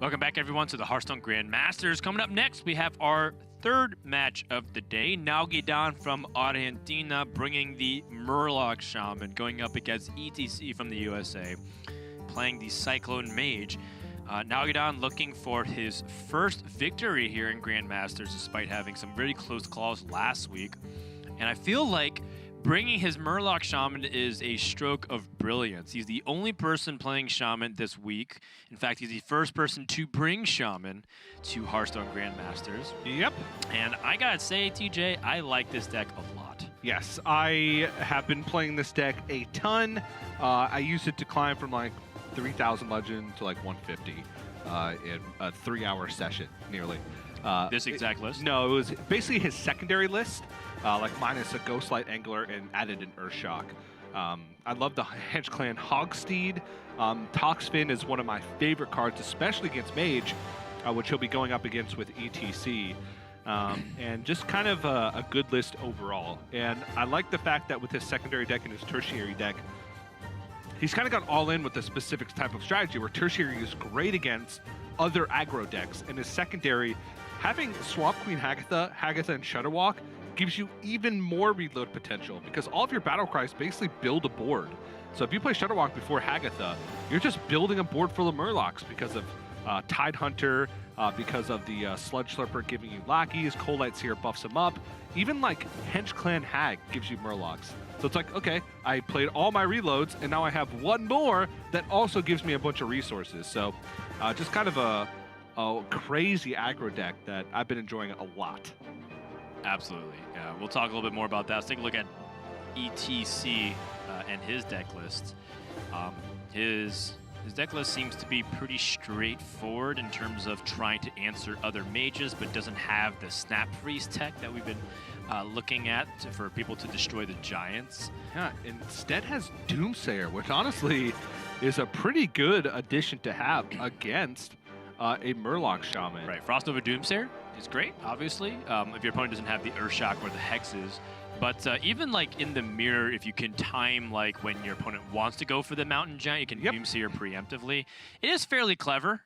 Welcome back, everyone, to the Hearthstone Grandmasters. Coming up next, we have our third match of the day. Nalguidan from Argentina bringing the Murloc Shaman, going up against ETC from the USA, playing the Cyclone Mage. Nalguidan looking for his first victory here in Grandmasters, despite having some really close calls last week. And I feel like bringing his Murloc Shaman is a stroke of brilliance. He's the only person playing Shaman this week. In fact, he's the first person to bring Shaman to Hearthstone Grandmasters. Yep. And I gotta say, TJ, I like this deck a lot. Yes, I have been playing this deck a ton. I used it to climb from like 3,000 legend to like 150 in a 3-hour session, nearly. This exact list? No, it was basically his secondary list, like minus a Ghostlight Angler and added an Earthshock. I love the Hench Clan Hogsteed. Toxfin is one of my favorite cards, especially against Mage, which he'll be going up against with ETC. And just kind of a good list overall. And I like the fact that with his secondary deck and his tertiary deck, he's kind of gone all in with a specific type of strategy where tertiary is great against other aggro decks, and his secondary, having Swamp Queen Hagatha, and Shudderwalk gives you even more reload potential because all of your battle cries basically build a board. So if you play Shudderwalk before Hagatha, you're just building a board full of Murlocs because of Tide Hunter, because of the Sludge Slurper giving you lackeys, Coldlight Seer buffs him up, even like Hench Clan Hag gives you Murlocs. So it's like, okay, I played all my reloads, and now I have one more that also gives me a bunch of resources. So just kind of a crazy aggro deck that I've been enjoying a lot. Absolutely. We'll talk a little bit more about that. Let's take a look at ETC and his deck list. His deck list seems to be pretty straightforward in terms of trying to answer other mages, but doesn't have the Snap Freeze tech that we've been looking at for people to destroy the giants. Yeah, instead has Doomsayer, which honestly is a pretty good addition to have against a Murloc Shaman. Right, Frost Nova Doomsayer is great, obviously, if your opponent doesn't have the Earthshock or the Hexes. But even like in the mirror, if you can time like when your opponent wants to go for the Mountain Giant, you can Doomsayer preemptively. It is fairly clever.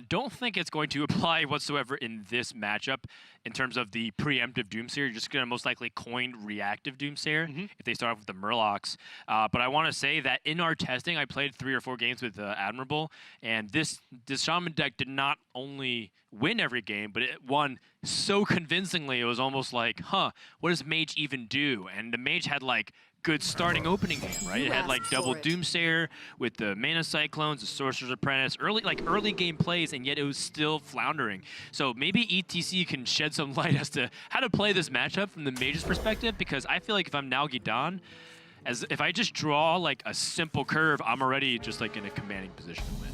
Don't think it's going to apply whatsoever in this matchup in terms of the preemptive Doomsayer. You're just going to most likely coin reactive Doomsayer if they start off with the Murlocs. But I want to say that in our testing, I played 3 or 4 games with Admirable, and this Shaman deck did not only win every game, but it won so convincingly. It was almost like, huh, what does Mage even do? And the Mage had like good starting opening game, right? It had like double Doomsayer with the Mana Cyclones, the Sorcerer's Apprentice, early game plays, and yet it was still floundering. So maybe ETC can shed some light as to how to play this matchup from the Mage's perspective, because I feel like if I'm Nalguidan, if I just draw like a simple curve, I'm already just like in a commanding position to win.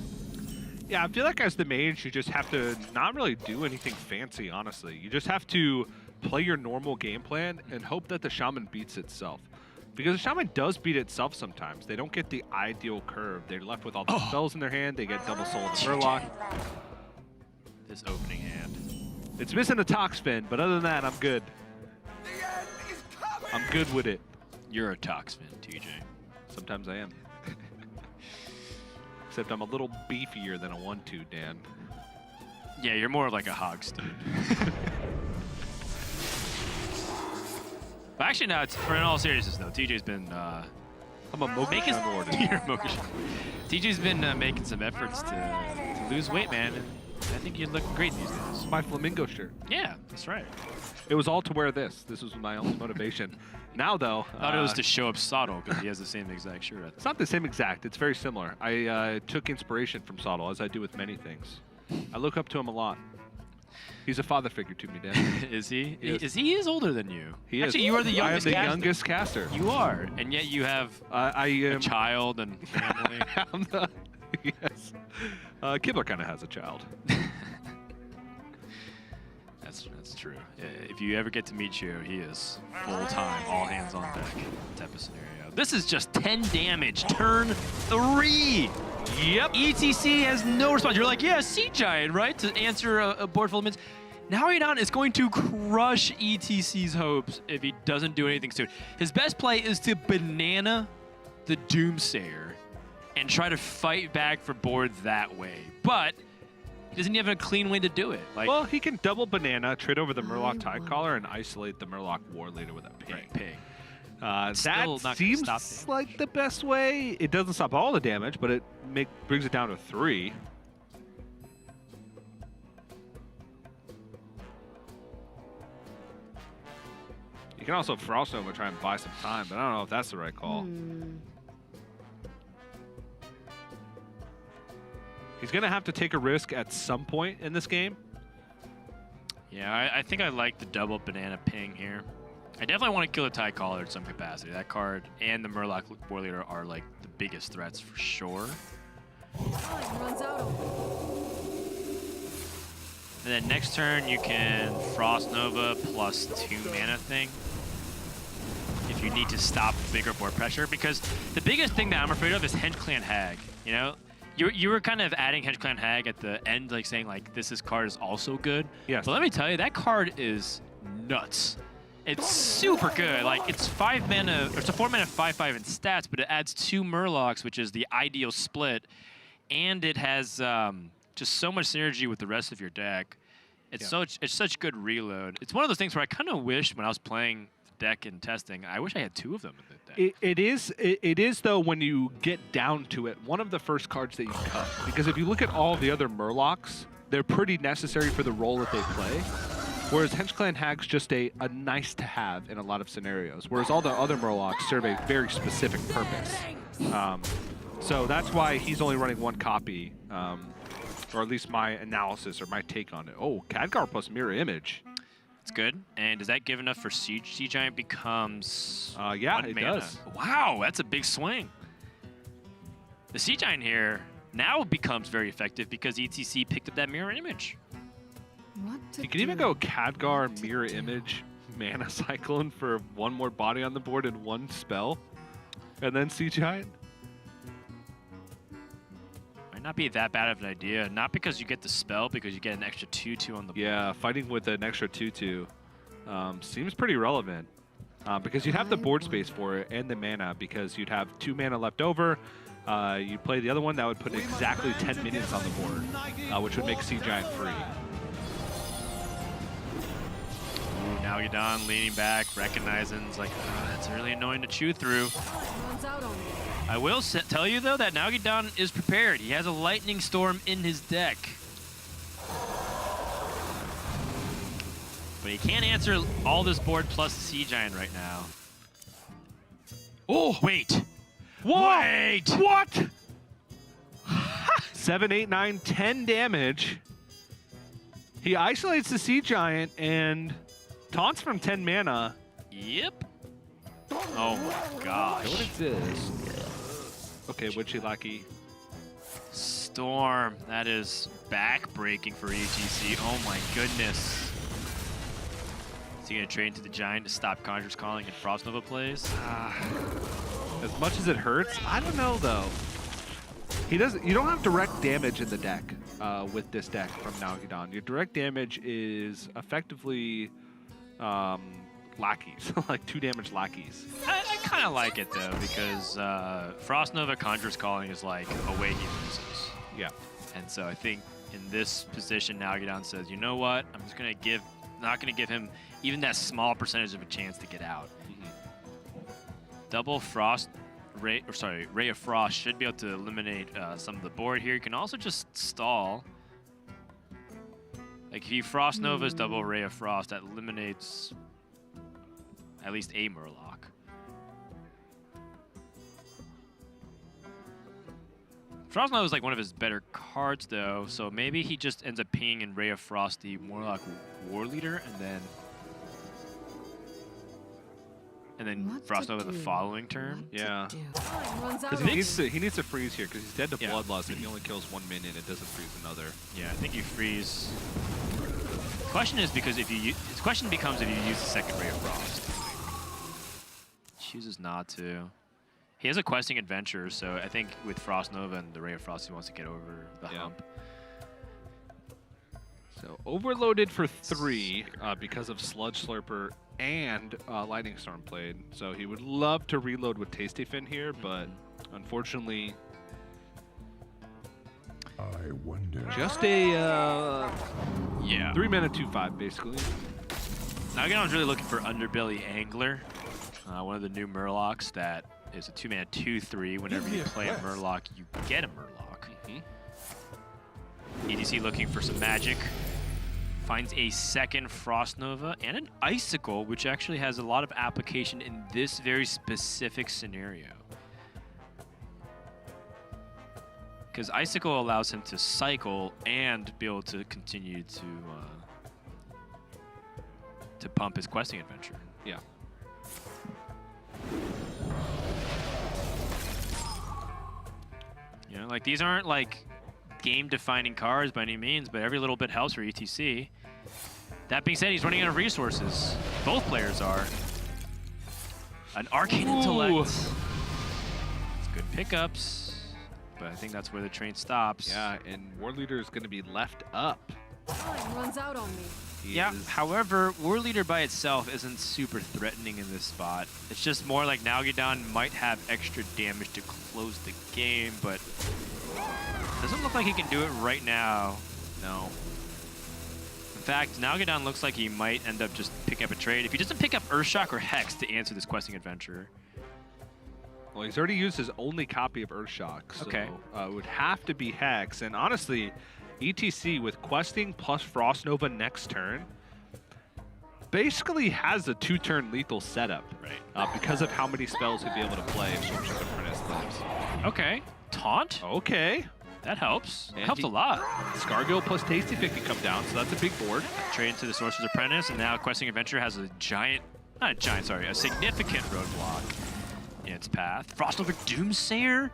Yeah, I feel like as the Mage, you just have to not really do anything fancy, honestly. You just have to play your normal game plan and hope that the Shaman beats itself. Because the Shaman does beat itself sometimes. They don't get the ideal curve. They're left with all the spells in their hand. They get double soul of the Murloc. This opening hand. It's missing a Toxfin, but other than that, I'm good. I'm good with it. You're a Toxfin, TJ. Sometimes I am. Except I'm a little beefier than a 1-2, Dan. Yeah, you're more like a Hogsteed. But actually, no, in all seriousness, though, TJ's been... I'm a Mokushan warden. You're a Mokushan. TJ's been making some efforts to lose weight, man, and I think you're looking great these days. My flamingo shirt. Yeah, that's right. It was all to wear this. This was my only motivation. Now, though... I thought it was to show up Sottle, because he has the same exact shirt. It's not the same exact. It's very similar. I took inspiration from Sottle, as I do with many things. I look up to him a lot. He's a father figure to me, Dan. Is he? He is older than you. He Actually, is. You are the youngest caster. I am the youngest caster. You are, and yet you have a child and family. Yes. Kibler kind of has a child. That's true. If you ever get to meet Chio, he is full-time, all hands on deck type of scenario. This is just 10 damage, turn 3. Yep. ETC has no response. You're like, yeah, Sea Giant, right? To answer a board full of minions. Nalguidan is going to crush ETC's hopes if he doesn't do anything soon. His best play is to banana the Doomsayer and try to fight back for board that way. But He doesn't even have a clean way to do it. Like, well, he can double banana, trade over the Murloc Tidecaller, and isolate the Murloc War Leader with a ping. right, ping. That Still not seems gonna stop like the best way. It doesn't stop all the damage, but it brings it down to 3. You can also Frost Nova try and buy some time, but I don't know if that's the right call. He's going to have to take a risk at some point in this game. Yeah, I think I like the double banana ping here. I definitely want to kill the Tidecaller in some capacity. That card and the Murloc War Leader are like the biggest threats for sure. Time runs out of And then next turn you can Frost Nova plus 2 mana thing. If you need to stop bigger board pressure, because the biggest thing that I'm afraid of is Henge Clan Hag. You know, you were kind of adding Henge Clan Hag at the end, like saying like this card is also good. Yes. But let me tell you, that card is nuts. It's super good. Like, it's 5 mana, or it's a 4 mana 5/5 in stats, but it adds 2 Murlocs, which is the ideal split, and it has just so much synergy with the rest of your deck. It's such good reload. It's one of those things where I kind of wish when I was playing the deck and testing, I wish I had 2 of them in the deck. It is though, when you get down to it, one of the first cards that you cut. Because if you look at all the other Murlocs, they're pretty necessary for the role that they play. Whereas Henge Clan Hag's just a nice to have in a lot of scenarios. Whereas all the other Murlocs serve a very specific purpose. So that's why he's only running 1 copy, or at least my analysis or my take on it. Oh, Khadgar plus Mirror Image. It's good. And does that give enough for Siege? Sea Giant becomes yeah, 1 it mana. does. Wow, that's a big swing. The Sea Giant here now becomes very effective because ETC picked up that Mirror Image. You can even go Khadgar, Mirror Image, Mana Cyclone for 1 more body on the board and 1 spell, and then Sea Giant. Might not be that bad of an idea. Not because you get the spell, because you get an extra 2/2 on the board. Yeah, fighting with an extra 2/2 seems pretty relevant because you'd have the board space for it and the mana, because you'd have 2 mana left over. You play the other one, that would put exactly 10 minions on the board, which would make Sea Giant free. Nalguidan leaning back, recognizing, it's like, that's really annoying to chew through. I will tell you, though, that Nalguidan is prepared. He has a Lightning Storm in his deck. But he can't answer all this board plus Sea Giant right now. Oh, wait. Whoa! Wait! What? 7, 8, 9, 10 damage. He isolates the Sea Giant and taunts from 10 mana. Yep. Oh my gosh. Don't exist. Okay, Witchy Lackey. Storm. That is back-breaking for ETC. Oh my goodness. Is he going to trade into the Giant to stop Conjurer's Calling and Frost Nova plays? As much as it hurts, I don't know though. He doesn't. You don't have direct damage in the deck with this deck from Nalguidan. Your direct damage is effectively lackeys, like 2 damage lackeys. I kind of like it though, because Frost Nova Conjurer's Calling is like a way he loses. Yeah. And so I think in this position, Nalguidan says, you know what? I'm just not gonna give him even that small percentage of a chance to get out. Double Frost, Ray of Frost should be able to eliminate some of the board here. You can also just stall. Like if you Frost Nova's double Ray of Frost, that eliminates at least a Murloc. Frost Nova is like one of his better cards though, so maybe he just ends up pinging in Ray of Frost the Murloc War Leader, and then Frost Nova the following turn. Yeah. Because he needs to freeze here because he's dead to Bloodlust and he only kills 1 minion. It doesn't freeze another. Yeah, I think you freeze. The question is because if you the question becomes if you use the second Ray of Frost. Chooses not to. He has a questing adventure, so I think with Frost Nova and the Ray of Frost, he wants to get over the hump. So overloaded for 3 because of Sludge Slurper and Lightning Storm played. So he would love to reload with Tasty Fin here, but unfortunately, I wonder. Just a Yeah. 3-mana 2/5 basically. Nalguidan's really looking for Underbelly Angler, one of the new Murlocs that is a 2-mana 2/3. Whenever you play a Murloc, you get a Murloc. EDC looking for some magic. Finds a second Frost Nova and an Icicle, which actually has a lot of application in this very specific scenario. Because Icicle allows him to cycle and be able to continue to pump his questing adventure. Yeah. You know, like these aren't like game-defining cards by any means, but every little bit helps for ETC. That being said, he's running out of resources. Both players are. An Arcane Intellect. It's good pickups, but I think that's where the train stops. Yeah, and War Leader is going to be left up. Time runs out on me. Yeah, however, War Leader by itself isn't super threatening in this spot. It's just more like Nalguidan might have extra damage to close the game, but doesn't look like he can do it right now. No. In fact, Nalguidan looks like he might end up just picking up a trade if he doesn't pick up Earthshock or Hex to answer this questing adventure. Well, he's already used his only copy of Earthshock, so Okay. It would have to be Hex. And honestly, ETC with questing plus Frost Nova next turn basically has a 2-turn lethal setup, Right. because of how many spells he'd be able to play if Sorcerer's Apprentice lives. Okay. Taunt? Okay. That helps. It And helps a lot. Scargill plus Tasty Pick can come down, so that's a big board. Trade into the Sorcerer's Apprentice, and now Questing Adventure has a a significant roadblock in its path. Frost Nova Doomsayer?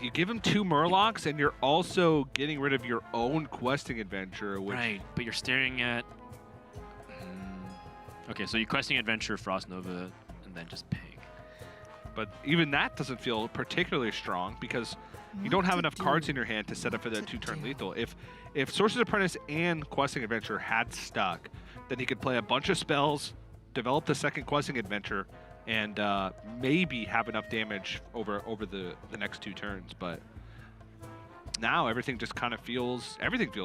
You give him 2 Murlocs, and you're also getting rid of your own questing adventure, which Right, but you're staring at... Okay, so you Questing Adventure, Frost Nova, and then just ping. but even that doesn't feel particularly strong because you don't have enough cards in your hand to set up for that 2-turn lethal. If Sorcerer's Apprentice and Questing Adventure had stuck, then he could play a bunch of spells, develop the second Questing Adventure, and maybe have enough damage over the next 2 turns. But now everything just kind of feels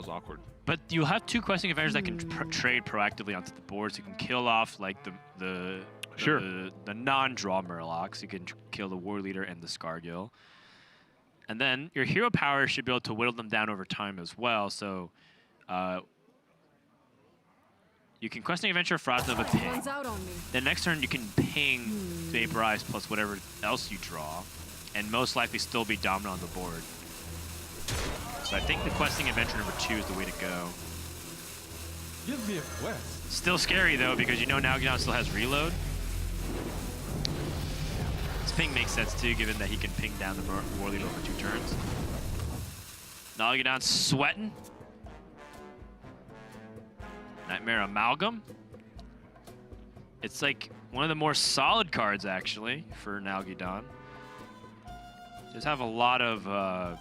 awkward. But you'll have 2 Questing Adventures that can trade proactively onto the board, so you can kill off like the non-draw Murlocs. You can kill the War Leader and the Scargill. And then your hero power should be able to whittle them down over time as well. So you can Questing Adventure, Frost Nova, Time ping. runs out on me. Then next turn you can ping Vaporize plus whatever else you draw, and most likely still be dominant on the board. So I think the Questing Adventure number 2 is the way to go. Give me a quest. Still scary though, because you know Nalguidan still has reload. This ping makes sense too, given that he can ping down the War Leader over 2 turns. Nalguidan's sweating. Nightmare Amalgam. It's like one of the more solid cards actually for Nalguidan. Just have a lot of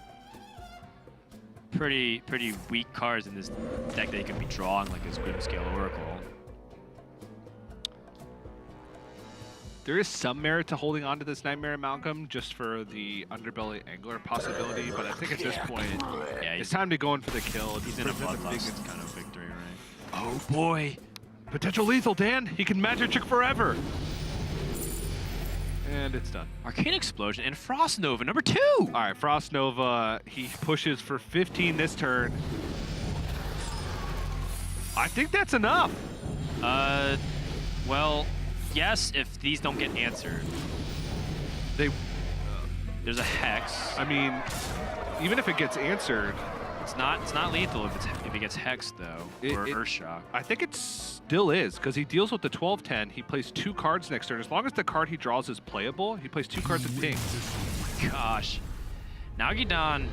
pretty weak cards in this deck that he can be drawing, like his Grimscale Oracle. There is some merit to holding on to this Nightmare Amalgam just for the Underbelly Angler possibility, but I think at this point, Yeah, it's time to go in for the kill. he's in a Present the bloodlust big- kind of victory, right? Oh boy! Potential lethal, Dan. He can magic trick forever. And it's done. Arcane Explosion and Frost Nova number 2! All right, Frost Nova, he pushes for 15 this turn. I think that's enough. Well, yes, if these don't get answered. There's a Hex. I mean, even if it gets answered, It's not lethal if it gets Hex though, or Earthshock. I think it still is, because he deals with the 12-10. He plays 2 cards next turn. As long as the card he draws is playable, he plays 2 cards and pings. Gosh. Nalguidan,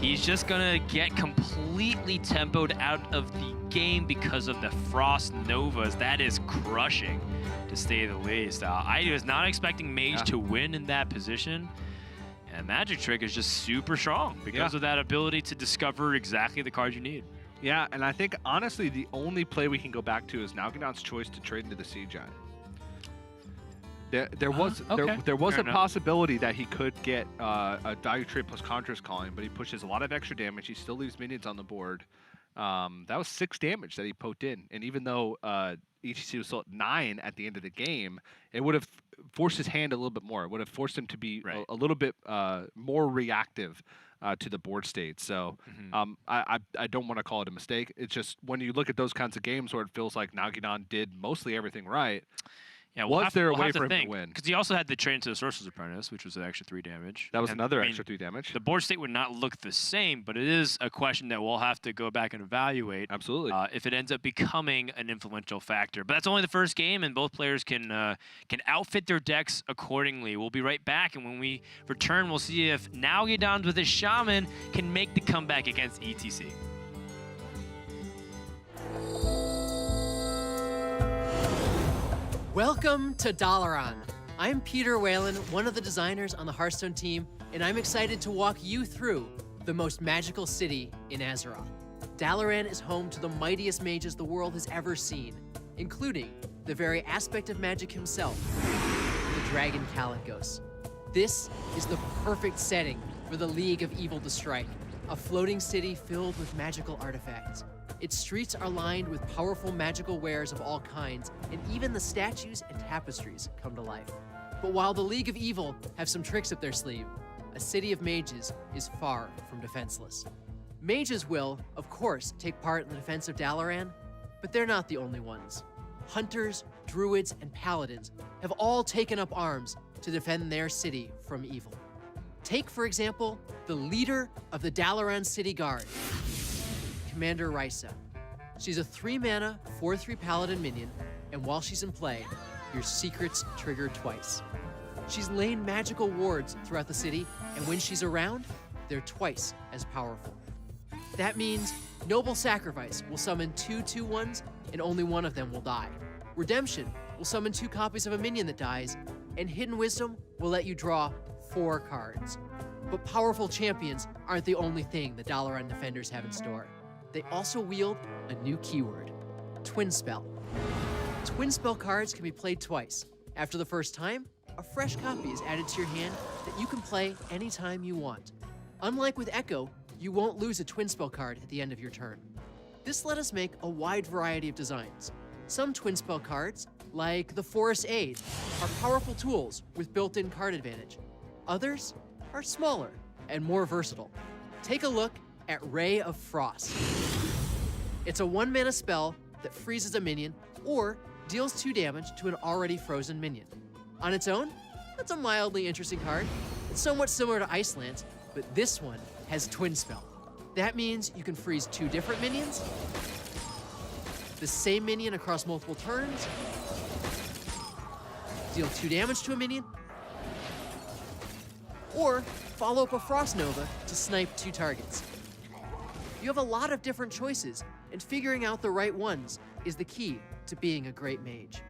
he's just gonna get completely tempoed out of the game because of the Frost Novas. That is crushing, to say the least. I was not expecting Mage to win in that position. And Magic Trick is just super strong because of that ability to discover exactly the cards you need. Yeah, and I think, honestly, the only play we can go back to is Nalguidan's choice to trade into the Sea Giant. There was okay. there was Fair a enough. possibility that he could get a value trade plus Conjurer's Calling, but he pushes a lot of extra damage. He still leaves minions on the board. That was 6 damage that he poked in, and even though ETC was still at 9 at the end of the game, it would have forced his hand a little bit more. It would have forced him to be Right. a little bit more reactive to the board state. So I don't want to call it a mistake. It's just when you look at those kinds of games where it feels like Nalguidan did mostly everything right. Yeah, Was there a way for him to win? Because he also had the trade into the Sorcerer's Apprentice, which was an extra 3 damage. That was And, another I mean, extra 3 damage. The board state would not look the same, but it is a question that we'll have to go back and evaluate. Absolutely. If it ends up becoming an influential factor. But that's only the first game, and both players can outfit their decks accordingly. We'll be right back, and when we return, we'll see if Nalguidan with his Shaman can make the comeback against ETC. Welcome to Dalaran. I'm Peter Whalen, one of the designers on the Hearthstone team, and I'm excited to walk you through the most magical city in Azeroth. Dalaran is home to the mightiest mages the world has ever seen, including the very aspect of magic himself, the Dragon Kalikos. This is the perfect setting for the League of Evil to strike, a floating city filled with magical artifacts. Its streets are lined with powerful magical wares of all kinds, and even the statues and tapestries come to life. But while the League of Evil have some tricks up their sleeve, a city of mages is far from defenseless. Mages will, of course, take part in the defense of Dalaran, but they're not the only ones. Hunters, druids, and paladins have all taken up arms to defend their city from evil. Take, for example, the leader of the Dalaran City Guard, Commander Risa. She's a 3-mana, 4/3 paladin minion, and while she's in play, your secrets trigger twice. She's laying magical wards throughout the city, and when she's around, they're twice as powerful. That means Noble Sacrifice will summon 2 2/1s, and only one of them will die. Redemption will summon 2 copies of a minion that dies, and Hidden Wisdom will let you draw 4 cards. But powerful champions aren't the only thing the Dalaran defenders have in store. They also wield a new keyword, Twin Spell. Twin Spell cards can be played twice. After the first time, a fresh copy is added to your hand that you can play anytime you want. Unlike with Echo, you won't lose a Twin Spell card at the end of your turn. This let us make a wide variety of designs. Some Twin Spell cards, like the Forest Aid, are powerful tools with built-in card advantage. Others are smaller and more versatile. Take a look at Ray of Frost. It's a 1-mana spell that freezes a minion or deals 2 damage to an already frozen minion. On its own, that's a mildly interesting card. It's somewhat similar to Iceland, but this one has Twin Spell. That means you can freeze 2 different minions, the same minion across multiple turns, deal 2 damage to a minion, or follow up a Frost Nova to snipe 2 targets. You have a lot of different choices, and figuring out the right ones is the key to being a great mage.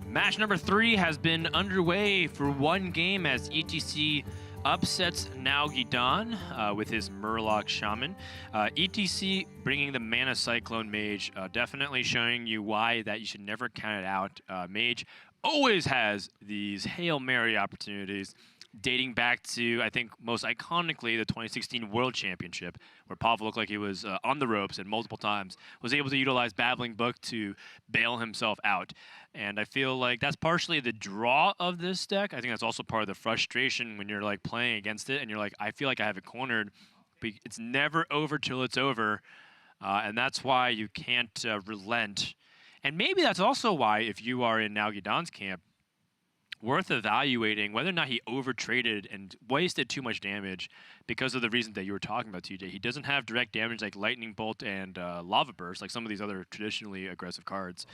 Match number 3 has been underway for 1 game as ETC upsets Nalguidan with his Murloc Shaman. ETC bringing the Mana Cyclone Mage, definitely showing you why that you should never count it out. Mage always has these Hail Mary opportunities dating back to, I think, most iconically, the 2016 World Championship, where Pavel looked like he was on the ropes and multiple times was able to utilize Babbling Book to bail himself out. And I feel like that's partially the draw of this deck. I think that's also part of the frustration when you're like playing against it and you're like, I feel like I have it cornered, but it's never over till it's over. And that's why you can't relent. And maybe that's also why, if you are in Nalguidan's camp, worth evaluating whether or not he overtraded and wasted too much damage because of the reason that you were talking about, TJ. He doesn't have direct damage like Lightning Bolt and Lava Burst, like some of these other traditionally aggressive cards.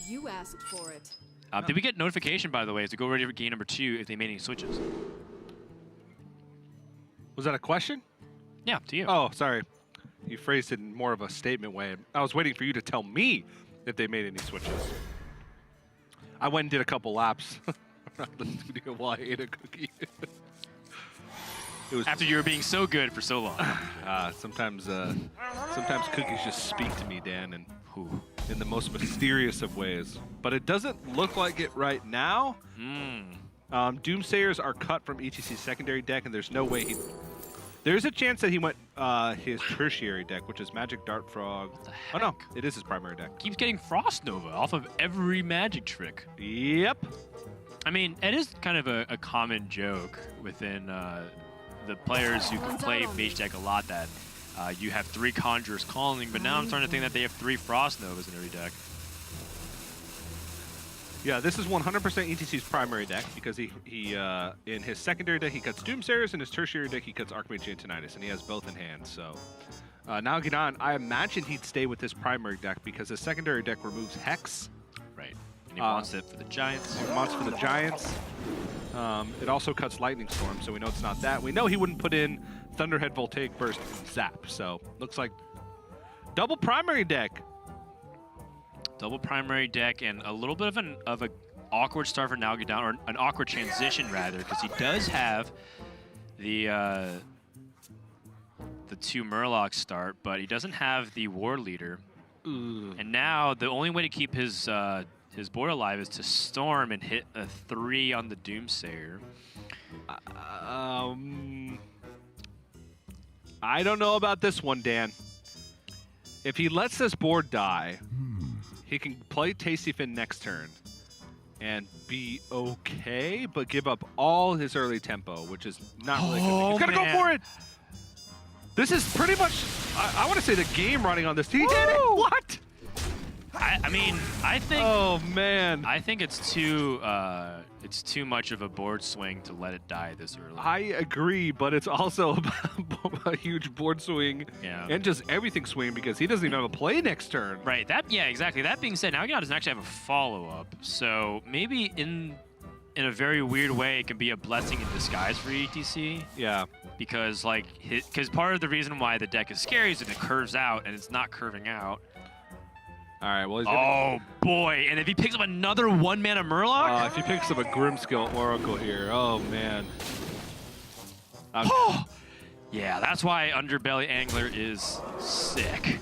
You asked for it. Did we get notification, by the way, as we go ready for game number 2 if they made any switches? Was that a question? Yeah, to you. Oh, sorry. You phrased it in more of a statement way. I was waiting for you to tell me if they made any switches. I went and did a couple laps around the studio while I ate a cookie. It was After you were being so good for so long. sometimes cookies just speak to me, Dan, and Whew. in the most mysterious of ways. But it doesn't look like it right now. Doomsayers are cut from ETC's secondary deck, and there's no way he... There's a chance that he went his tertiary deck, which is Magic Dart Frog. What the Oh no, heck? it is his primary deck. Keeps getting Frost Nova off of every magic trick. Yep. I mean, it is kind of a common joke within the players who can play Mage deck a lot that you have 3 Conjurers calling, but now I'm starting to think that they have 3 Frost Novas in every deck. Yeah, this is 100% ETC's primary deck because he in his secondary deck he cuts Doomsayers, in his tertiary deck he cuts Archmage Antonitis, and he has both in hand. So Nalguidan, I imagine he'd stay with his primary deck because his secondary deck removes Hex. Right. And he wants it for the Giants. He wants for the Giants. It also cuts Lightning Storm, so we know it's not that. We know he wouldn't put in Thunderhead, Voltaic Burst, and Zap. So looks like double primary deck. Double primary deck and a little bit of an awkward start for Nalguidan, or an awkward transition rather, because he does have the 2 Murlocs start, but he doesn't have the War Leader. Ooh. And now the only way to keep his board alive is to storm and hit a 3 on the Doomsayer. I don't know about this one, Dan. If he lets this board die, he can play Tasty Fin next turn and be okay, but give up all his early tempo, which is not really good. He's gonna go for it! This is pretty much, I want to say the game running on this. He did it! What? I mean, I think... Oh, man. I think it's too much of a board swing to let it die this early. I agree, but it's also a huge board swing and just everything swing because he doesn't even have a play next turn. Right. Yeah, exactly. That being said, Nalguidan doesn't actually have a follow-up, so maybe in a very weird way, it can be a blessing in disguise for ETC. Yeah. Because part of the reason why the deck is scary is if it curves out, and it's not curving out. All right, well, he's Oh, boy. And if he picks up another 1-mana Murloc? if he picks up a Grimskill Oracle here, oh, man. Yeah, that's why Underbelly Angler is sick.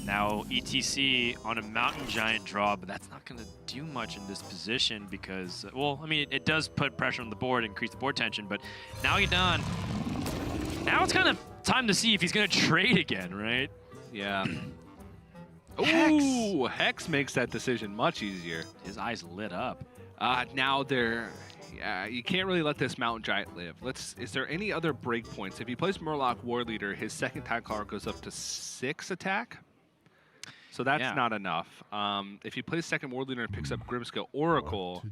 Now, ETC on a Mountain Giant draw, but that's not going to do much in this position because, well, I mean, it does put pressure on the board, increase the board tension, but now you're done. Now it's kind of time to see if he's going to trade again, right? Yeah. Hex. Ooh, Hex makes that decision much easier. His eyes lit up. Now you can't really let this Mountain Giant live. Is there any other breakpoints? If he plays Murloc War Leader, his second attack card goes up to 6 attack. So that's not enough. If he plays second War Leader and picks up Grimskill Oracle,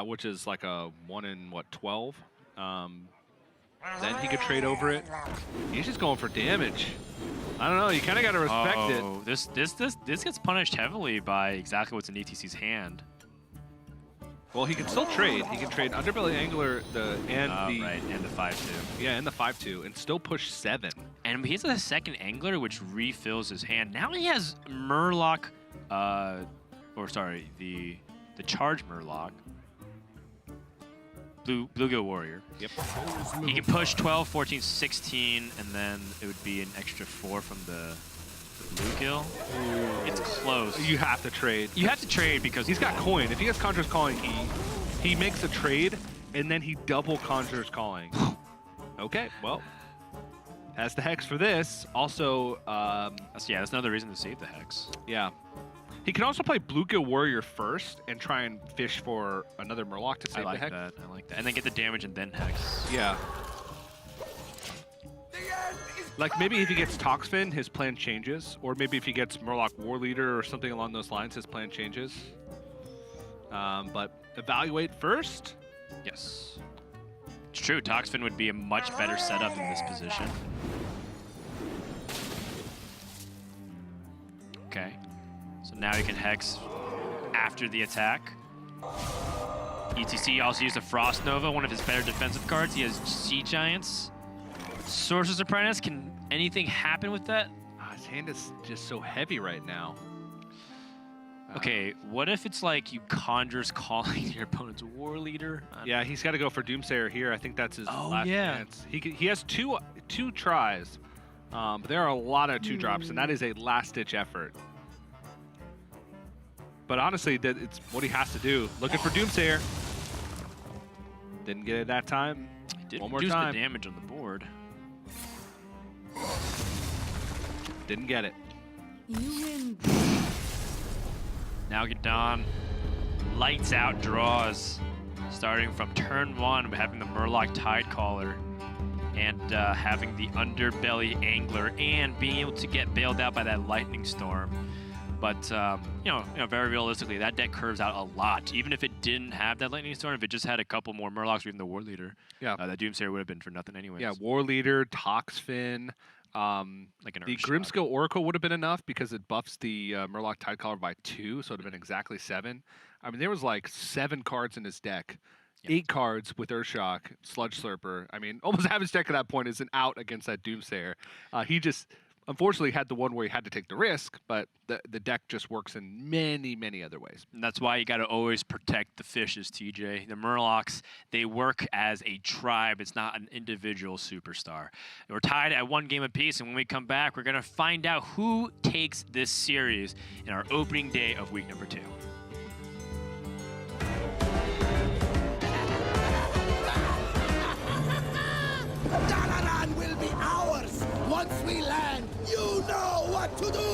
which is like a 1 in, 12? Then he could trade over it. He's just going for damage. I don't know. You kind of got to respect it. This gets punished heavily by exactly what's in ETC's hand. Well, he can still trade. He can trade Underbelly Angler and the 5/2. Yeah, and the 5/2, and still push 7. And he has a second Angler, which refills his hand. Now he has Murloc, the Charge Murloc. Bluegill Warrior. Yep. He can push 12, 14, 16, and then it would be an extra 4 from the Bluegill. It's close. You have to trade. You have to trade because he's got coin. If he has Conjurer's Calling, he makes a trade, and then he double Conjurer's Calling. Okay, well, has the Hex for this. Also, that's another reason to save the Hex. Yeah. He can also play Bluegill Warrior first and try and fish for another Murloc to save the Hex. I like that. And then get the damage and then Hex. Yeah. Like maybe if he gets Toxfin, his plan changes. Or maybe if he gets Murloc War Leader or something along those lines, his plan changes. But evaluate first. Yes. It's true. Toxfin would be a much better setup in this position. Okay. So now you can Hex after the attack. ETC also used a Frost Nova, one of his better defensive cards. He has Sea Giants. Sorcerer's Apprentice, can anything happen with that? His hand is just so heavy right now. Okay, what if it's like you Conjur's Calling your opponent's War Leader? Yeah, he's got to go for Doomsayer here. I think that's his last chance. He has two tries, but there are a lot of 2-drops, and that is a last-ditch effort. But honestly, it's what he has to do. Looking for Doomsayer. Didn't get it that time. He did One more reduce time. the damage on the board. Didn't get it. You win. Nalguidan, lights out draws, starting from turn 1, having the Murloc Tidecaller, and having the Underbelly Angler, and being able to get bailed out by that Lightning Storm. But you know, very realistically, that deck curves out a lot. Even if it didn't have that Lightning Storm, if it just had a couple more Murlocs or even the War Leader, that Doomsayer would have been for nothing anyways. Yeah, War Leader, Toxfin. Like an the Earthshock. Grimskill Oracle would have been enough because it buffs the Murloc Tidecaller by 2, so it would have been exactly 7. I mean, there was like 7 cards in his deck. 8 cards with Earthshock, Sludge Slurper. I mean, almost half his deck at that point is an out against that Doomsayer. He just, unfortunately, had the one where he had to take the risk, but the deck just works in many, many other ways. And that's why you got to always protect the fishes, TJ. The Murlocs, they work as a tribe. It's not an individual superstar. And we're tied at 1 game apiece, and when we come back, we're going to find out who takes this series in our opening day of week number 2. Dalaran will be ours! Once we land, you know what to do!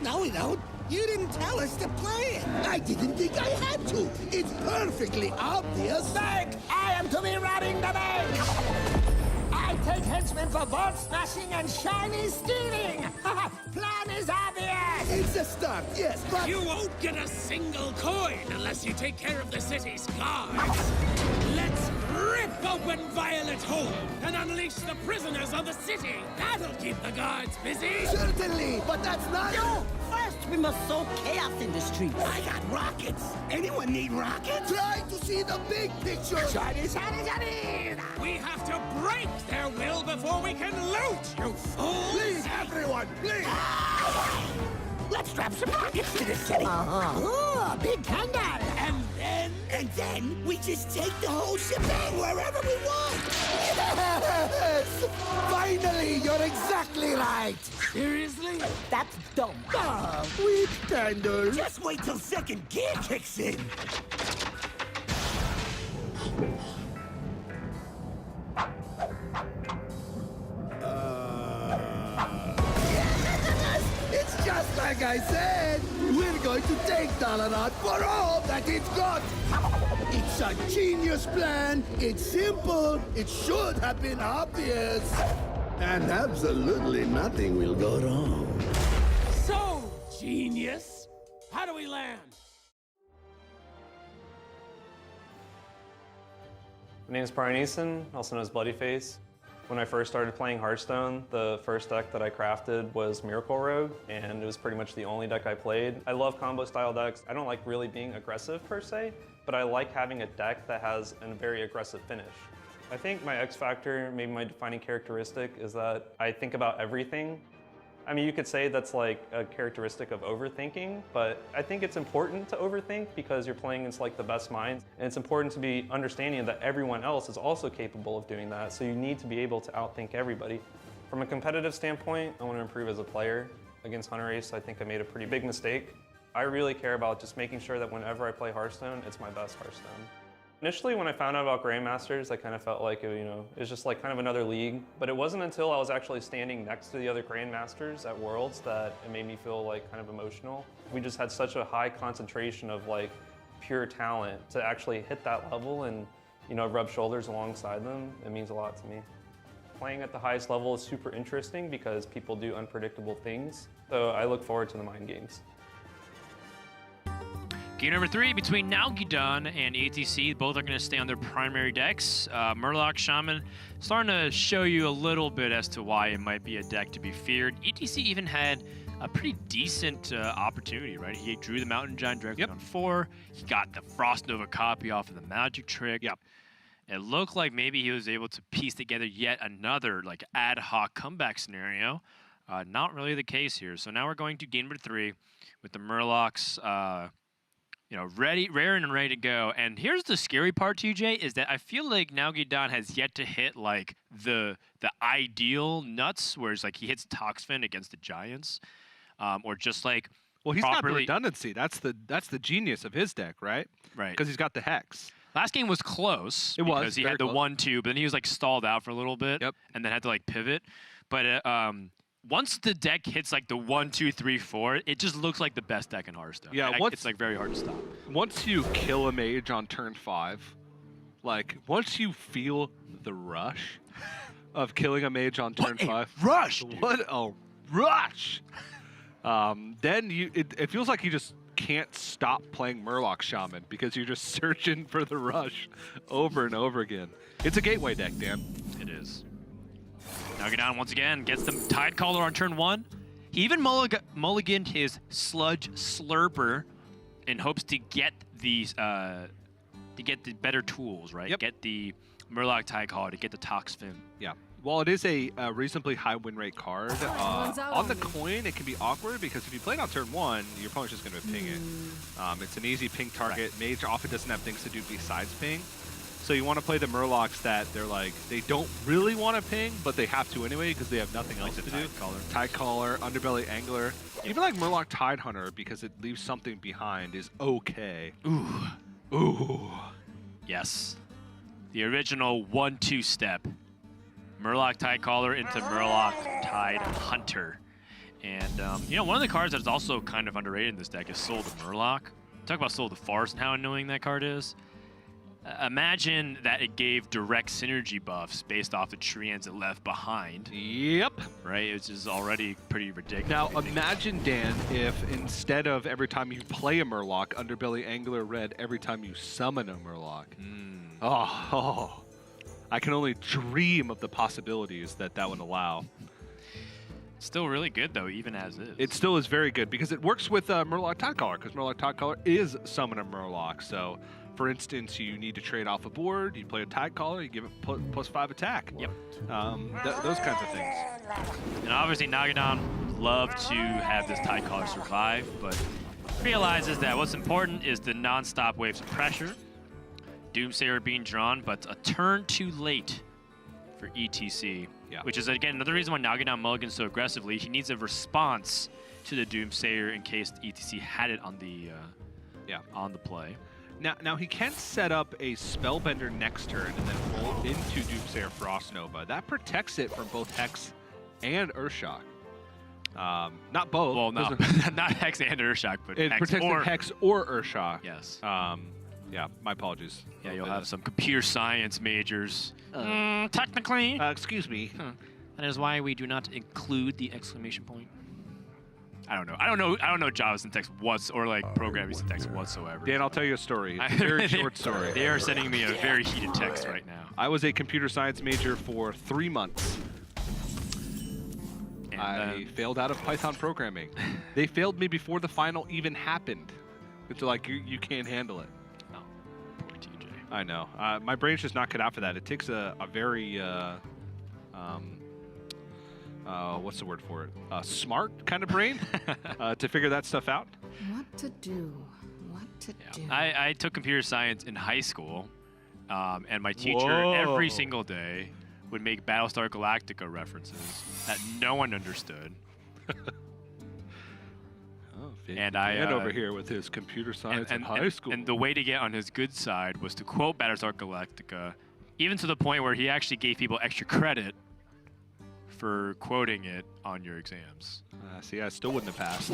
No we don't. You didn't tell us to play it. I didn't think I had to. It's perfectly obvious. Bank! I am to be robbing the bank! I take henchmen for vault smashing and shiny stealing! Plan is obvious! It's a start, yes, but... You won't get a single coin unless you take care of the city's guards. Let's rip open Violet Hole and unleash the prisoners on the city. That'll keep the guards busy. Certainly, but that's not... No! First, we must sow chaos in the streets. I got rockets. Anyone need rockets? Try to see the big picture. Chinese. We have to break their will before we can loot, you fools! Please, everyone, please. Let's drop some rockets to the city. Oh, big candle. And then we just take the whole shebang wherever we want. Yes! Finally, you're exactly right. Seriously? That's dumb. Weak candle. Just wait till second gear kicks in. It's just like I said. We're going to take Dalaran for all that it's got. It's a genius plan. It's simple. It should have been obvious. And absolutely nothing will go wrong. So, genius, how do we land? My name is Brian Easton, also known as Bloodyface. When I first started playing Hearthstone, the first deck that I crafted was Miracle Rogue, and it was pretty much the only deck I played. I love combo style decks. I don't like really being aggressive per se, but I like having a deck that has a very aggressive finish. I think my X factor, maybe my defining characteristic, is that I think about everything. I mean, you could say that's like a characteristic of overthinking, but I think it's important to overthink because you're playing against like the best minds, and it's important to be understanding that everyone else is also capable of doing that, so you need to be able to outthink everybody. From a competitive standpoint, I want to improve as a player. Against Hunter Ace, I think I made a pretty big mistake. I really care about just making sure that whenever I play Hearthstone, it's my best Hearthstone. Initially, when I found out about Grandmasters, I kind of felt like, it was just like kind of another league. But it wasn't until I was actually standing next to the other Grandmasters at Worlds that it made me feel like kind of emotional. We just had such a high concentration of like pure talent to actually hit that level and, rub shoulders alongside them. It means a lot to me. Playing at the highest level is super interesting because people do unpredictable things. So I look forward to the mind games. Game number 3 between Nalguidan and ETC. Both are going to stay on their primary decks. Murloc Shaman starting to show you a little bit as to why it might be a deck to be feared. ETC even had a pretty decent opportunity, right? He drew the Mountain Giant directly on 4. He got the Frost Nova copy off of the Magic Trick. Yep. It looked like maybe he was able to piece together yet another like ad hoc comeback scenario. Not really the case here. So now we're going to game number 3 with the Murlocs, raring and ready to go. And here's the scary part, TJ, is that I feel like Nalguidan has yet to hit like the ideal nuts, where it's like he hits Toxfin against the Giants, or just like Well, he's got the properly. redundancy. That's the genius of his deck, right? Right. Because he's got the Hex. Last game was close. It was, because he very had the close. 1-2, but then he was like stalled out for a little bit. Yep. And then had to like pivot. But once the deck hits like the 1, 2, 3, 4, it just looks like the best deck in Hearthstone. Yeah, And once- it's like very hard to stop. Once you kill a mage on turn 5, like once you feel the rush of killing a mage on turn 5, rush! Dude. what a rush! Then it feels like you just can't stop playing Murloc Shaman because you're just searching for the rush over and over again. It's a gateway deck, Dan. It is. Nalguidan once again gets the Tidecaller on turn 1. He even mulliganed his Sludge Slurper in hopes to get these the better tools, right? Yep. Get the Murloc Tidecaller, to get the Toxfin. Yeah. While it is a reasonably high win rate card, Runs out on the on me. coin it can be awkward because if you play it on turn 1, your opponent's just going to ping it. It's an easy ping target. Mage often doesn't have things to do besides ping. So you want to play the Murlocs that they're like, they don't really want to ping, but they have to anyway because they have nothing else to do. Tidecaller, Underbelly Angler. Even like Murloc Tidehunter, because it leaves something behind, is okay. Ooh. Ooh. Yes. The original 1-2 step. Murloc Tidecaller into Murloc Tidehunter. And, one of the cards that's also kind of underrated in this deck is Soul the Murloc. Talk about Soul the Forest and how annoying that card is. Imagine that it gave direct synergy buffs based off the treants it left behind, Yep. right? Which is already pretty ridiculous. Now imagine, Dan, if instead of every time you play a Murloc, Underbelly Angler read every time you summon a Murloc. Oh, I can only dream of the possibilities that would allow. Still really good, though, even as is. It still is very good because it works with Murloc Tidecaller, because Murloc Tidecaller is summon a Murloc. So, for instance, you need to trade off a board, you play a Tidecaller, you give it +5 attack. Yep. Those kinds of things. And obviously, Nalguidan would love to have this Tidecaller survive, but realizes that what's important is the non-stop waves of pressure. Doomsayer being drawn, but a turn too late for ETC. Yeah. Which is, again, another reason why Nalguidan mulligans so aggressively. He needs a response to the Doomsayer in case ETC had it on the play. Now he can set up a Spellbender next turn and then roll into Doomsayer Frost Nova. That protects it from both Hex and Earthshock. Not both. Well, no, not Hex and Earthshock, but It Hex protects or... the Hex or Earthshock. Yes. Yeah, my apologies. Yeah, you'll have some computer science majors. Technically. Excuse me. That is why we do not include the exclamation point. I don't know Java syntax or like programming syntax whatsoever. Dan, I'll tell you a story. It's a very short story. They are sending me a very heated text right now. I was a computer science major for 3 months. And, I failed out of Python programming. They failed me before the final even happened. It's like, you can't handle it. Oh, poor TJ. I know. My brain's just not cut out for that. It takes a very, what's the word for it? Smart kind of brain to figure that stuff out. What to do? What to do? I took computer science in high school, and my teacher Whoa. every single day would make Battlestar Galactica references that no one understood. And Dan over here with his computer science in high school. And the way to get on his good side was to quote Battlestar Galactica, even to the point where he actually gave people extra credit for quoting it on your exams. See, I still wouldn't have passed.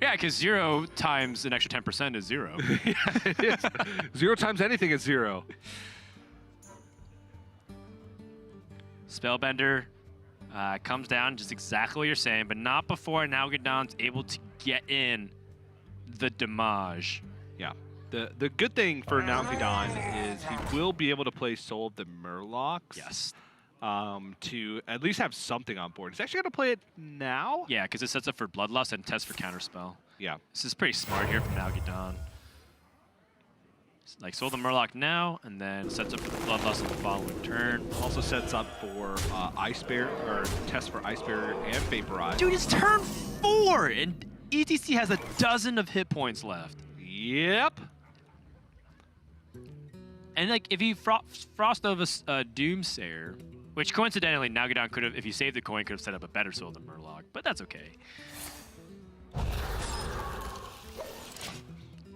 Yeah, because 0 times an extra 10% is 0. Yeah, it is. 0 times anything is 0. Spellbender comes down just exactly what you're saying, but not before Nalguidan's able to get in the damage. Yeah. The good thing for Nalguidan is he will be able to play Soul of the Murlocs. Yes. to at least have something on board. He's actually going to play it now? Yeah, because it sets up for Bloodlust and test for Counterspell. Yeah. This is pretty smart here from Nalguidan. Like, Soul the Murloc now, and then sets up for the Bloodlust on the following turn. Also sets up for Ice Barrier, or test for Ice Barrier and Vaporize. Dude, it's turn 4, and ETC has a dozen of hit points left. Yep. And like, if he Frost Nova Doomsayer, which coincidentally Nalguidan could have, if he saved the coin, could have set up a better Soul than Murloc, but that's okay.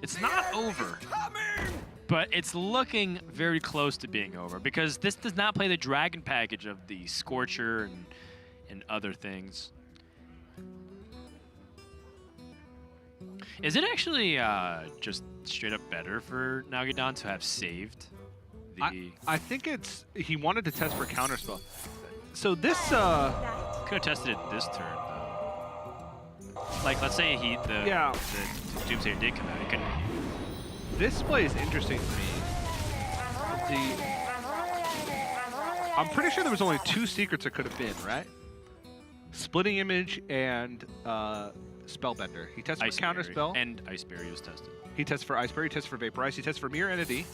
It's not over, but it's looking very close to being over because this does not play the Dragon package of the Scorcher and other things. Is it actually just straight up better for Nalguidan to have saved the... I think it's... He wanted to test for Counterspell. So this... Could have tested it this turn, though. Like, let's say the Doomsayer did come out. He couldn't... This play is interesting to me. I'm pretty sure there was only 2 secrets it could have been, right? Splitting Image and Spellbender. He tests for Counterspell. And Ice Barrier was tested. He tests for Ice Barrier, he tests for Vaporize, he tests for Mirror Entity.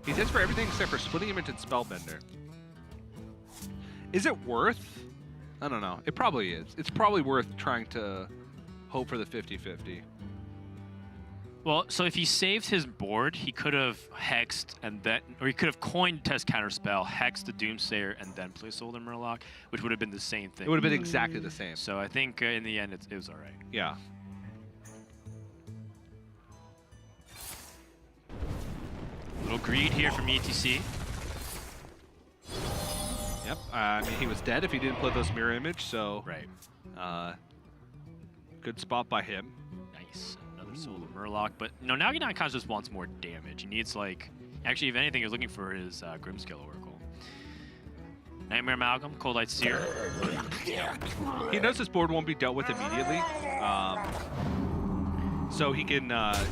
He tests for everything except for Splitting Image and Spellbender. Is it worth? I don't know. It probably is. It's probably worth trying to hope for the 50-50. Well, so if he saved his board, he could have hexed and then, or he could have coined test Counterspell, hexed the Doomsayer, and then play Soul the Murloc, which would have been the same thing. It would have been exactly the same. So I think in the end, it was all right. Yeah. Little greed here from ETC. Yep. I mean, he was dead if he didn't play those Mirror Image, so... Right. Good spot by him. Nice. Another Soul the Murloc, but no, Nalguidan kind of just wants more damage. He needs, like... Actually, if anything, he was looking for his Grimskill Oracle. Nightmare Amalgam, Cold Light Seer. He knows his board won't be dealt with immediately. So he can,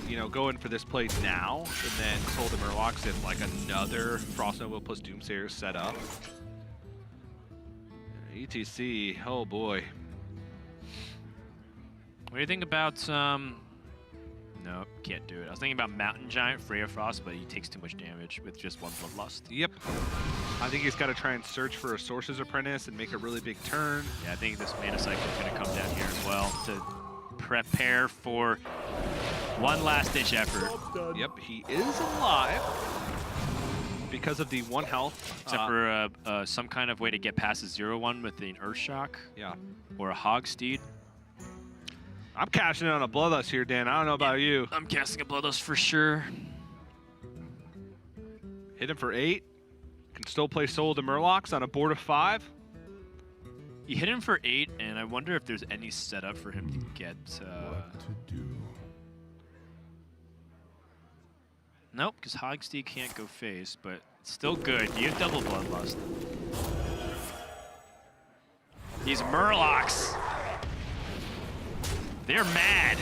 you know, go in for this play now, and then Soul the Murlocs and like another Frost Nova plus Doomsayer set up. ETC, oh boy. What do you think about, no, can't do it. I was thinking about Mountain Giant, Freya Frost, but he takes too much damage with just 1 Bloodlust. Yep. I think he's got to try and search for a Sorcerer's Apprentice and make a really big turn. Yeah, I think this mana cycle is going to come down here as well to prepare for one last-ditch effort. Yep, he is alive because of the 1 health. Except for some kind of way to get past the 0-1 with an Earthshock. Yeah. Or a Hogsteed. I'm cashing in on a Bloodlust here, Dan. I don't know about you. I'm casting a Bloodlust for sure. Hit him for 8. Can still play Soul the Murlocs on a board of 5. You hit him for 8, and I wonder if there's any setup for him to get... What to do? Nope, because Hogsteed can't go face, but it's still good. You have double Bloodlust. These Murlocs, they're mad.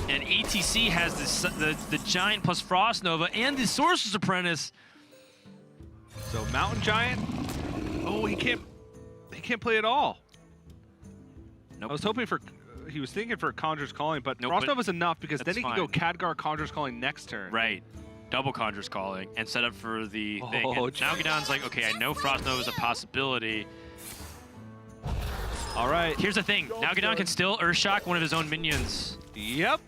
And ETC has this, the Giant plus Frost Nova and the Sorcerer's Apprentice. So Mountain Giant, oh, he can't play at all. Nope. I was hoping for, he was thinking for Conjurer's Calling, but Nope, Frost but Nova's enough because then he can go fine. Khadgar Conjurer's Calling next turn. Right. Double Conjurer's Calling and set up for the thing. Oh, And Nalguidan's like, okay, I know Frost Nova is a possibility. All right. Here's the thing. Nalguidan can still Earthshock one of his own minions. Yep.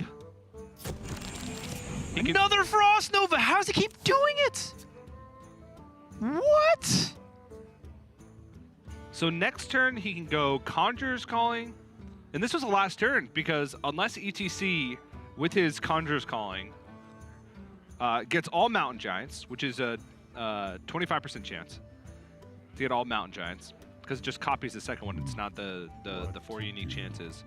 Another Frost Nova! How does he keep doing it? What? So next turn he can go Conjurer's Calling, and this was the last turn because unless ETC with his Conjurer's Calling gets all Mountain Giants, which is a 25% chance to get all Mountain Giants, because it just copies the second one. It's not the 4 unique chances.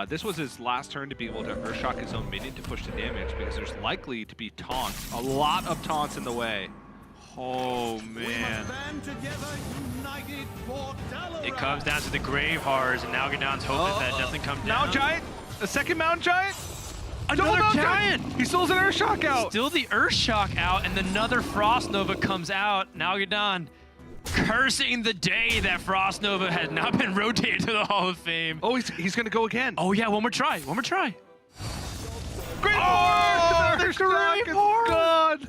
This was his last turn to be able to Earthshock his own minion to push the damage because there's likely to be taunts, a lot of taunts in the way. Oh, man. It comes down to the Grave Horrors, and Nalguidan's hoping that doesn't come down. Mountain Giant? A second Mountain Giant? Another giant! He still has an Earthshock out! Still the Earthshock out, and another Frost Nova comes out. Nalguidan cursing the day that Frost Nova had not been rotated to the Hall of Fame. Oh, he's gonna go again. Oh yeah, one more try. Great Oh, there's great It's board. gone.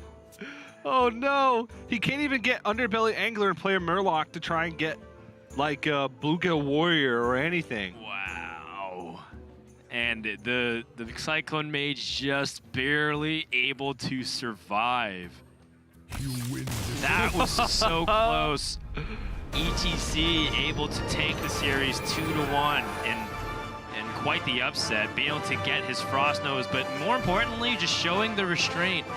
Oh no, he can't even get Underbelly Angler and play a Murloc to try and get like a Bluegill Warrior or anything. Wow. And the Cyclone Mage just barely able to survive. You win this. That was so close. ETC able to take the series 2-1 and quite the upset, being able to get his Frost Nose, but more importantly, just showing the restraint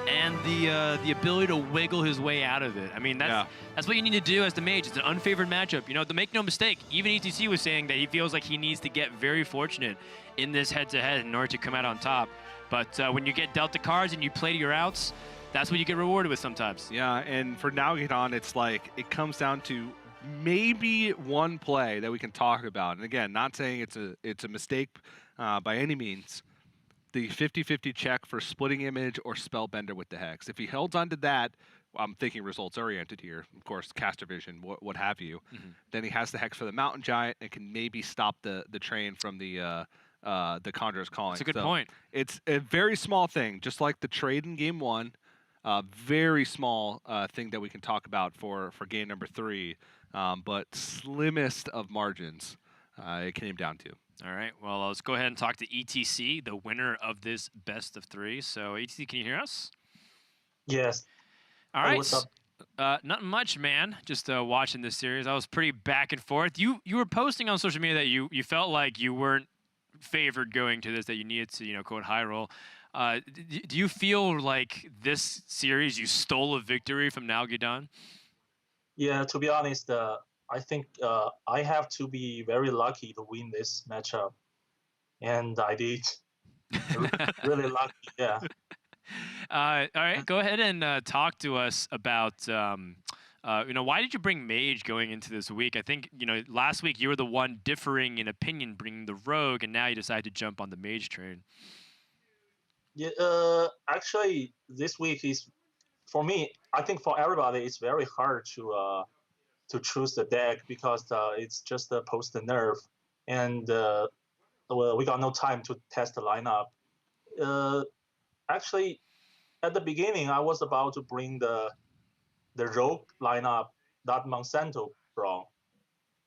and the ability to wiggle his way out of it. I mean, that's what you need to do as the mage. It's an unfavored matchup. You know, to make no mistake, even ETC was saying that he feels like he needs to get very fortunate in this head-to-head in order to come out on top. But when you get dealt the cards and you play to your outs, that's what you get rewarded with sometimes. Yeah, and for Nalguidan, it's like it comes down to maybe one play that we can talk about. And again, not saying it's a mistake by any means. The 50-50 check for Splitting Image or Spellbender with the Hex. If he holds on to that, I'm thinking results oriented here, of course, caster vision, what have you. Then he has the Hex for the Mountain Giant and can maybe stop the train from the Conjurer's Calling. That's a good point. It's a very small thing, just like the trade in game 1. Very small thing that we can talk about for game number 3, but slimmest of margins it came down to. All right, well, let's go ahead and talk to ETC, the winner of this best of 3. So, ETC, can you hear us? Yes. All right. What's up? Not much, man. Just watching this series. I was pretty back and forth. You were posting on social media that you felt like you weren't favored going to this, that you needed to, quote, high roll. Do you feel like this series you stole a victory from Nalguidan? Yeah, to be honest, I think I have to be very lucky to win this matchup, and I did. Really lucky, yeah. All right, go ahead and talk to us about, why did you bring Mage going into this week? I think, last week you were the one differing in opinion bringing the Rogue, and now you decide to jump on the Mage train. Yeah, actually, this week is, for me, I think for everybody, it's very hard to choose the deck because it's just a post nerf, and we got no time to test the lineup. Actually, at the beginning, I was about to bring the Rogue lineup that Monsanto brought,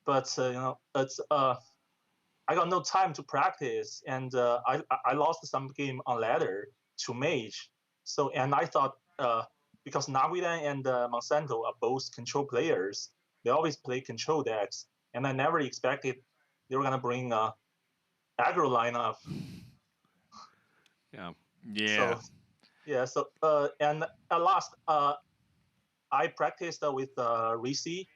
but it's I got no time to practice, and I lost some game on ladder to Mage. So, and I thought because Nalguidan and Monsanto are both control players, they always play control decks, and I never expected they were gonna bring aggro lineup. Yeah. Yeah. So and at last I practiced with Risi,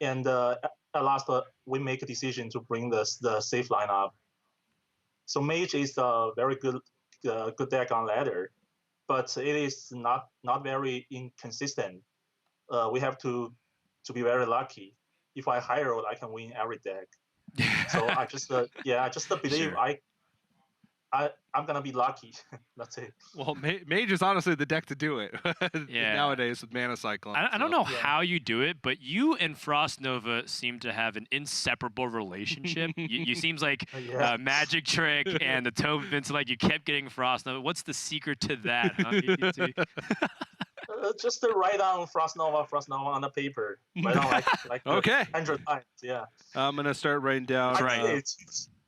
and at last we make a decision to bring the safe lineup. So Mage is a very good deck on ladder, but it is not very inconsistent. We have to be very lucky. If I high roll, I can win every deck. So I just believe Sure. I'm gonna be lucky. That's it. Well, Mage is honestly the deck to do it Yeah. nowadays with Mana Cyclone. I don't know how you do it, but you and Frost Nova seem to have an inseparable relationship. you seems like Yeah. Magic Trick and the Tome Vince, like you kept getting Frost Nova. What's the secret to that? Huh? Just to write down Frost Nova on the paper. Write down like Okay. 100 times. Yeah. I'm gonna start writing down. I did it.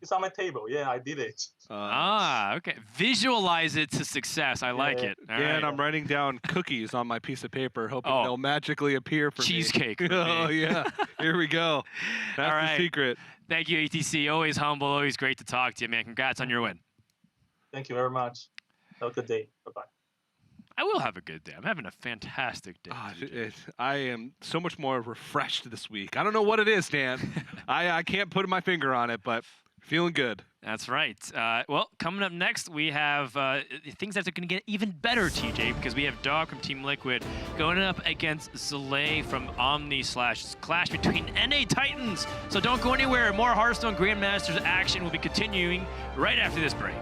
It's on my table. Yeah, I did it. Okay. Visualize it to success. I like it. All Yeah, right. and I'm writing down cookies on my piece of paper, hoping Oh. they'll magically appear for Cheesecake me. for Oh me. yeah, here we go. That's All the right. secret. Thank you, ETC. Always humble. Always great to talk to you, man. Congrats on your win. Thank you very much. Have a good day. Bye-bye. I will have a good day. I'm having a fantastic day. Ah, TJ. I am so much more refreshed this week. I don't know what it is, Dan. I can't put my finger on it, but feeling good. That's right. Well, coming up next, we have things that are going to get even better, TJ, because we have Dog from Team Liquid going up against Zalay from Omni / clash between NA Titans. So don't go anywhere. More Hearthstone Grandmasters action will be continuing right after this break.